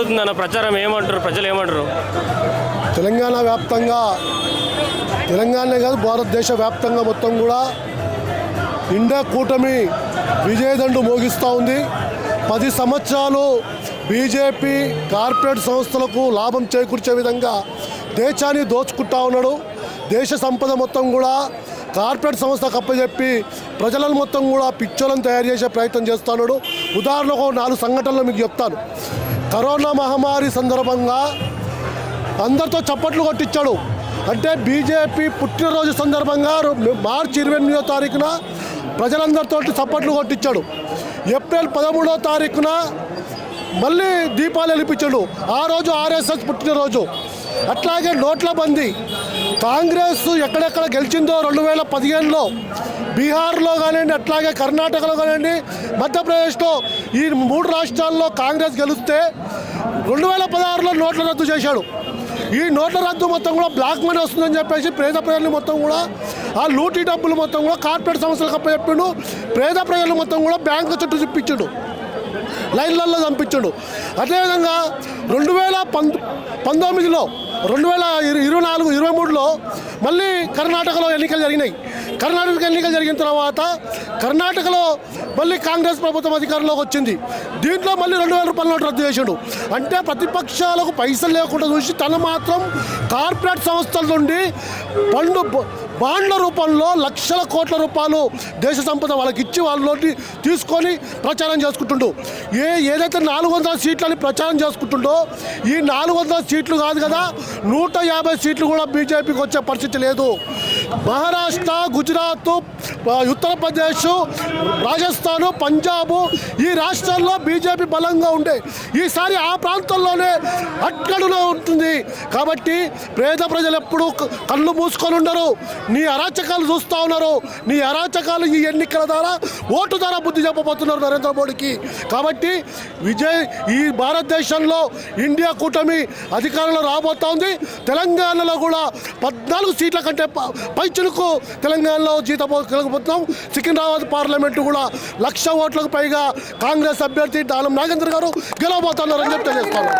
జరుగుతుందన్న ప్రచారం ఏమంటారు, ప్రజలు ఏమంటారు? తెలంగాణ వ్యాప్తంగా, తెలంగాణనే కాదు భారతదేశ వ్యాప్తంగా మొత్తం కూడా ఇండియా కూటమి విజయదండు మోగిస్తూ ఉంది. 10 సంవత్సరాలు బీజేపీ కార్పొరేట్ సంస్థలకు లాభం చేకూర్చే విధంగా దేశాన్ని దోచుకుంటా ఉన్నాడు. దేశ సంపద మొత్తం కూడా కార్పొరేట్ సంస్థకు అప్పచెప్పి ప్రజలను మొత్తం కూడా పిచ్చోలను తయారు చేసే ప్రయత్నం చేస్తున్నాడు. ఉదాహరణకు 4 సంఘటనలు మీకు చెప్తాను. కరోనా మహమ్మారి సందర్భంగా అందరితో చప్పట్లు కొట్టించాడు. అంటే బీజేపీ పుట్టినరోజు సందర్భంగా మార్చి 28వ తారీఖున ప్రజలందరితో చప్పట్లు కొట్టించాడు. ఏప్రిల్ 13వ తారీఖున మళ్ళీ దీపాలు వెలిపించాడు. ఆ రోజు ఆర్ఎస్ఎస్ పుట్టినరోజు. అట్లాగే నోట్ల బందీ. కాంగ్రెస్ ఎక్కడెక్కడ గెలిచిందో 2015లో బీహార్లో కానివ్వండి, అట్లాగే కర్ణాటకలో కానివ్వండి, మధ్యప్రదేశ్లో ఈ 3 రాష్ట్రాల్లో కాంగ్రెస్ గెలిస్తే 2016లో నోట్ల రద్దు చేశాడు. ఈ నోట్ల రద్దు మొత్తం కూడా బ్లాక్ మనీ వస్తుందని చెప్పేసి పేద ప్రజలు మొత్తం కూడా ఆ లూటీ డబ్బులు మొత్తం కూడా కార్పొరేట్ సంస్థలకు అప్పచెప్పిండు. పేద ప్రజలు మొత్తం కూడా బ్యాంకు చుట్టూ తిప్పించాడు, లైన్లలో చంపించాడు. అదేవిధంగా 2019లో 2024-23లో మళ్ళీ కర్ణాటకలో ఎన్నికలు జరిగినాయి. కర్ణాటక ఎన్నికలు జరిగిన తర్వాత కర్ణాటకలో మళ్ళీ కాంగ్రెస్ ప్రభుత్వం అధికారంలోకి వచ్చింది. దీంట్లో మళ్ళీ 2000 రూపాయల నోటు రద్దు చేశాడు. అంటే ప్రతిపక్షాలకు పైసలు లేకుండా చూసి తను మాత్రం కార్పొరేట్ సంస్థల నుండి బాండ్ల రూపంలో లక్షల కోట్ల రూపాయలు దేశ సంపద వాళ్ళకి ఇచ్చి వాళ్ళలోకి తీసుకొని ప్రచారం చేసుకుంటుండు. ఏదైతే 400 సీట్లని ప్రచారం చేసుకుంటుండో ఈ 400 సీట్లు కాదు కదా, 150 సీట్లు కూడా బీజేపీకి వచ్చే పరిస్థితి లేదు. మహారాష్ట్ర, గుజరాత్, ఉత్తరప్రదేశ్, రాజస్థాన్, పంజాబ్ ఈ రాష్ట్రాల్లో బీజేపీ బలంగా ఉండే ఈసారి ఆ ప్రాంతంలోనే అట్టడులో ఉంటుంది. కాబట్టి పేద ప్రజలు ఎప్పుడు కళ్ళు మూసుకొని ఉండరు. నీ అరాచకాలు చూస్తూ ఉన్నారు. నీ అరాచకాలు ఈ ఎన్నికల ద్వారా ఓటు ద్వారా బుద్ధి చెప్పబోతున్నారు నరేంద్ర మోడీకి. కాబట్టి ఈ భారతదేశంలో ఇండియా కూటమి అధికారంలో రాబోతా ఉంది. తెలంగాణలో కూడా 14 సీట్ల కంటే పైచులకు తెలంగాణలో కలగబోతున్నాం. సికింద్రాబాద్ పార్లమెంటు కూడా 1,00,000 ఓట్లకు పైగా కాంగ్రెస్ అభ్యర్థి దానం నాగేంద్ర గారు గెలవబోతున్నారని చెప్పి తెలియజేస్తాను.